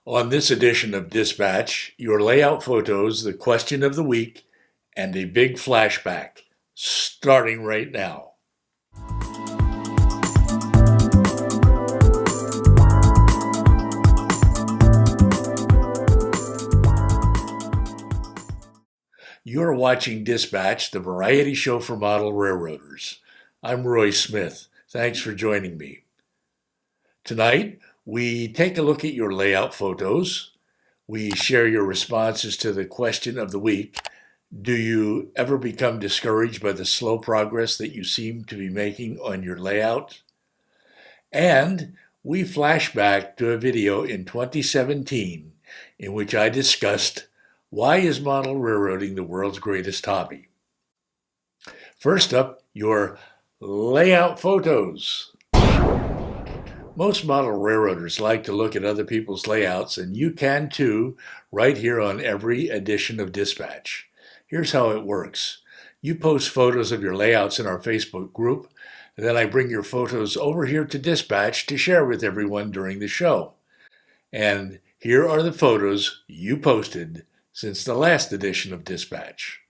On this edition of Dispatch, your layout photos, the question of the week, and a big flashback, starting right now. You're watching Dispatch, the variety show for model railroaders. I'm Roy Smith. Thanks for joining me. Tonight, we take a look at your layout photos. We share your responses to the question of the week. Do you ever become discouraged by the slow progress that you seem to be making on your layout? And we flash back to a video in 2017 in which I discussed why is model railroading the world's greatest hobby? First up, your layout photos. Most model railroaders like to look at other people's layouts, and you can too, right here on every edition of Dispatch. Here's how it works. You post photos of your layouts in our Facebook group, and then I bring your photos over here to Dispatch to share with everyone during the show. And here are the photos you posted since the last edition of Dispatch.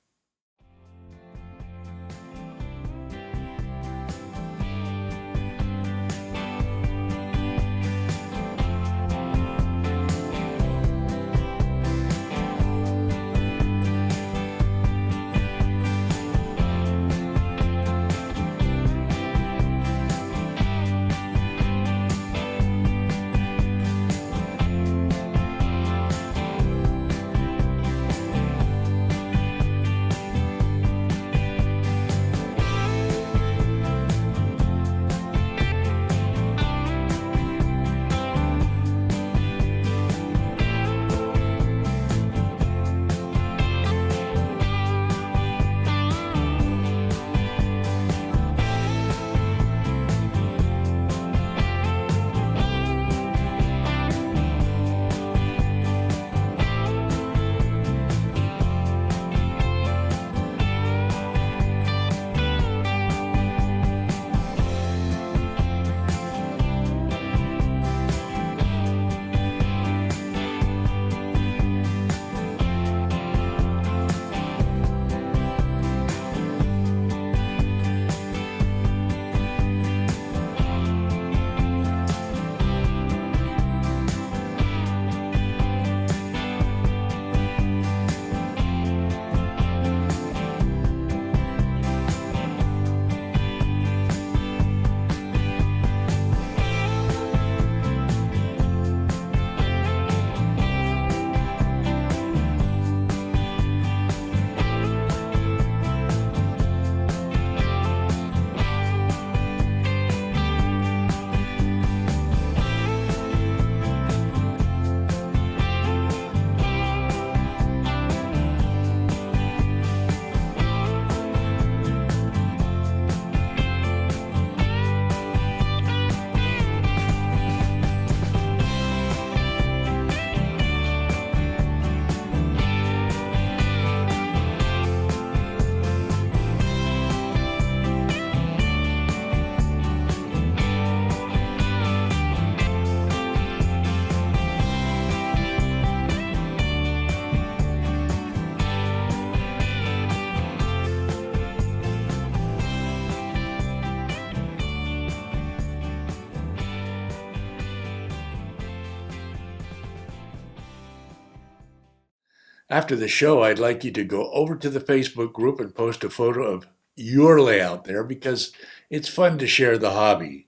After the show, I'd like you to go over to the Facebook group and post a photo of your layout there because it's fun to share the hobby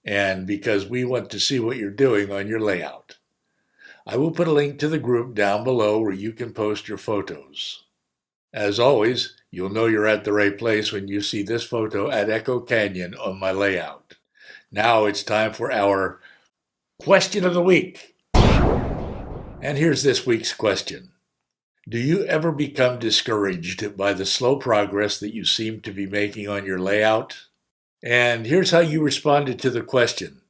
and because we want to see what you're doing on your layout. I will put a link to the group down below where you can post your photos. As always, you'll know you're at the right place when you see this photo at Echo Canyon on my layout. Now it's time for our question of the week. And here's this week's question. Do you ever become discouraged by the slow progress that you seem to be making on your layout? And here's how you responded to the question.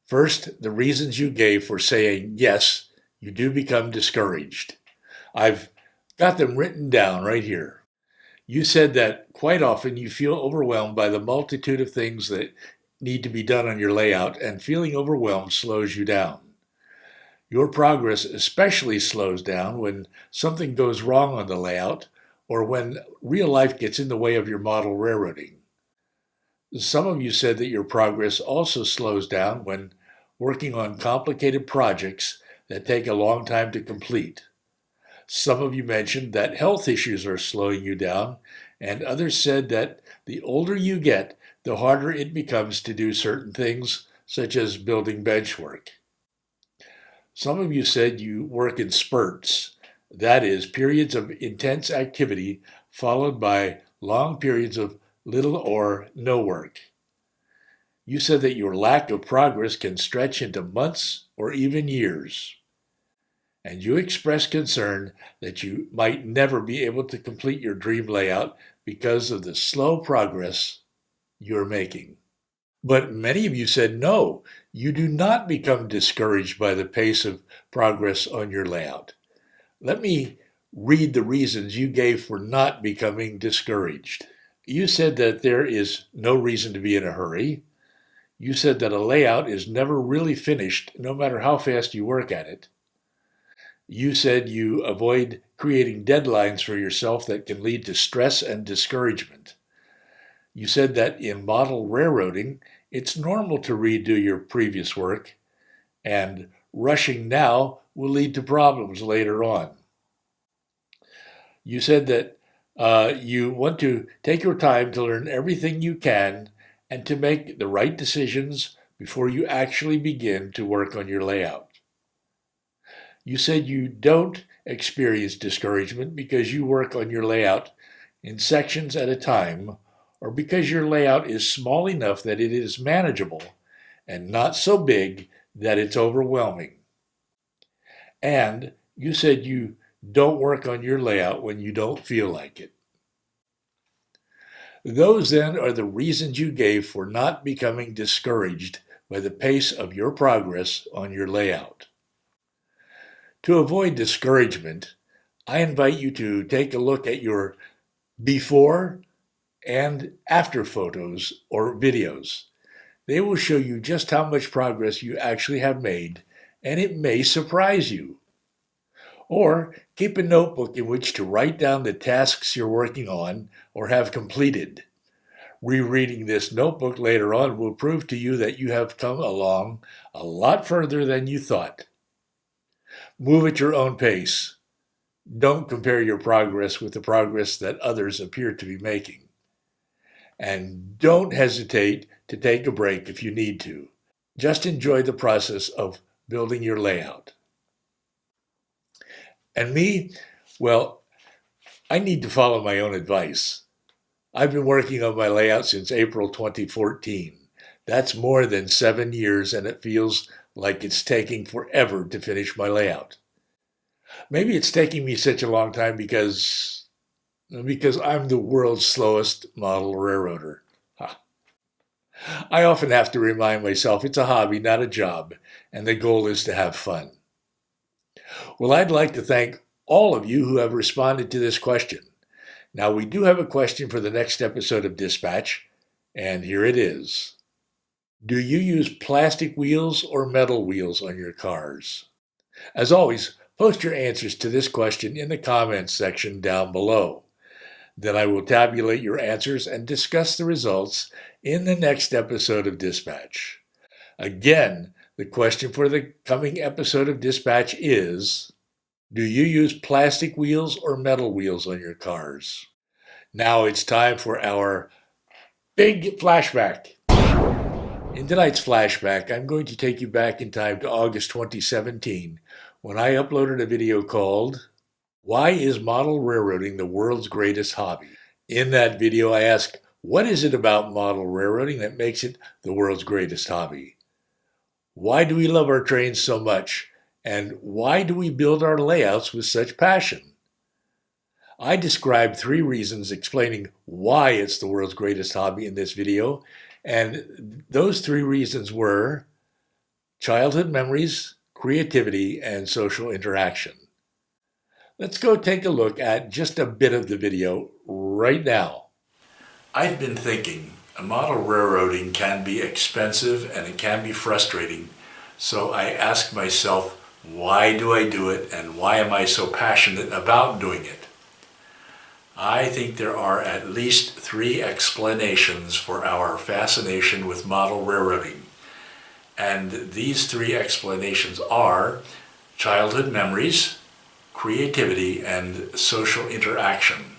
First, the reasons you gave for saying, yes, you do become discouraged. I've got them written down right here. You said that quite often you feel overwhelmed by the multitude of things that need to be done on your layout, and feeling overwhelmed slows you down. Your progress especially slows down when something goes wrong on the layout or when real life gets in the way of your model railroading. Some of you said that your progress also slows down when working on complicated projects that take a long time to complete. Some of you mentioned that health issues are slowing you down, and others said that the older you get, the harder it becomes to do certain things, such as building bench work. Some of you said you work in spurts, that is, periods of intense activity followed by long periods of little or no work. You said that your lack of progress can stretch into months or even years. And you expressed concern that you might never be able to complete your dream layout because of the slow progress you're making. But many of you said no, you do not become discouraged by the pace of progress on your layout. Let me read the reasons you gave for not becoming discouraged. You said that there is no reason to be in a hurry. You said that a layout is never really finished, no matter how fast you work at it. You said you avoid creating deadlines for yourself that can lead to stress and discouragement. You said that in model railroading, it's normal to redo your previous work, and rushing now will lead to problems later on. You said that you want to take your time to learn everything you can and to make the right decisions before you actually begin to work on your layout. You said you don't experience discouragement because you work on your layout in sections at a time, or because your layout is small enough that it is manageable and not so big that it's overwhelming. And you said you don't work on your layout when you don't feel like it. Those then are the reasons you gave for not becoming discouraged by the pace of your progress on your layout. To avoid discouragement, I invite you to take a look at your before and after photos or videos. They will show you just how much progress you actually have made, and it may surprise you. Or keep a notebook in which to write down the tasks you're working on or have completed. Rereading this notebook later on will prove to you that you have come along a lot further than you thought. Move at your own pace. Don't compare your progress with the progress that others appear to be making. And don't hesitate to take a break if you need to. Just enjoy the process of building your layout. And me, well, I need to follow my own advice. I've been working on my layout since April 2014. That's more than 7 years, and it feels like it's taking forever to finish my layout. Maybe it's taking me such a long time because I'm the world's slowest model railroader. I often have to remind myself it's a hobby, not a job, and the goal is to have fun. Well, I'd like to thank all of you who have responded to this question. Now, we do have a question for the next episode of Dispatch, and here it is. Do you use plastic wheels or metal wheels on your cars? As always, post your answers to this question in the comments section down below. Then I will tabulate your answers and discuss the results in the next episode of Dispatch. Again, the question for the coming episode of Dispatch is, do you use plastic wheels or metal wheels on your cars? Now it's time for our big flashback. In tonight's flashback, I'm going to take you back in time to August 2017 when I uploaded a video called, Why is Model Railroading the World's Greatest Hobby? In that video, I ask, what is it about model railroading that makes it the world's greatest hobby? Why do we love our trains so much? And why do we build our layouts with such passion? I described 3 reasons explaining why it's the world's greatest hobby in this video, and those 3 reasons were childhood memories, creativity, and social interaction. Let's go take a look at just a bit of the video right now. I've been thinking, model railroading can be expensive and it can be frustrating, so I asked myself, Why do I do it, and why am I so passionate about doing it? I think there are at least 3 explanations for our fascination with model railroading. And these 3 explanations are childhood memories, creativity, and social interaction.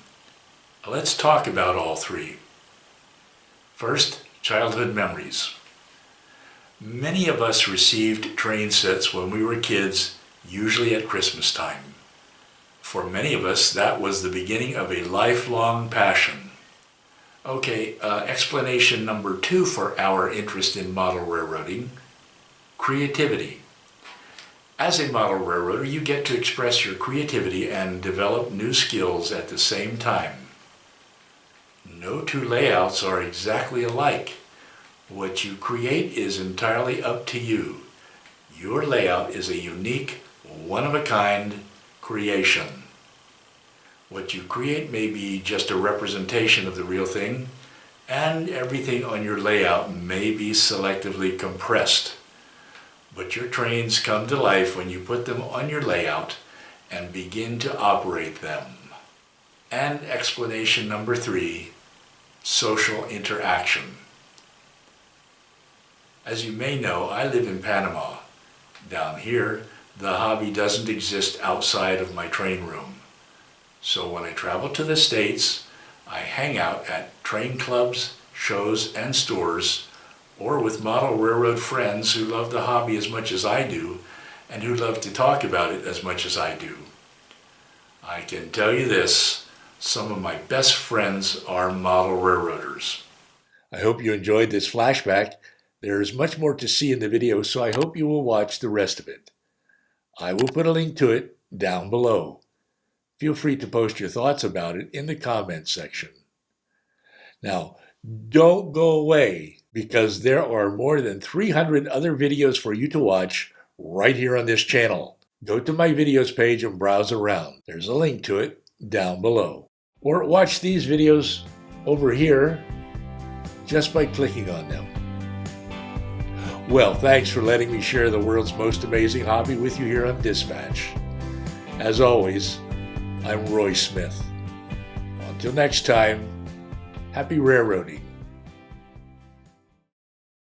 Let's talk about all 3. First, childhood memories. Many of us received train sets when we were kids, usually at Christmas time. For many of us, that was the beginning of a lifelong passion. Okay, explanation number 2 for our interest in model railroading, creativity. As a model railroader, you get to express your creativity and develop new skills at the same time. No 2 layouts are exactly alike. What you create is entirely up to you. Your layout is a unique, one-of-a-kind creation. What you create may be just a representation of the real thing, and everything on your layout may be selectively compressed. But your trains come to life when you put them on your layout and begin to operate them. And explanation number 3, social interaction. As you may know, I live in Panama. Down here, the hobby doesn't exist outside of my train room. So when I travel to the States, I hang out at train clubs, shows, and stores, or with model railroad friends who love the hobby as much as I do, and who love to talk about it as much as I do. I can tell you this, some of my best friends are model railroaders. I hope you enjoyed this flashback. There is much more to see in the video, so I hope you will watch the rest of it. I will put a link to it down below. Feel free to post your thoughts about it in the comments section. Now, don't go away, because there are more than 300 other videos for you to watch right here on this channel. Go to my videos page and browse around. There's a link to it down below. Or watch these videos over here just by clicking on them. Well, thanks for letting me share the world's most amazing hobby with you here on Dispatch. As always, I'm Roy Smith. Until next time, happy railroading.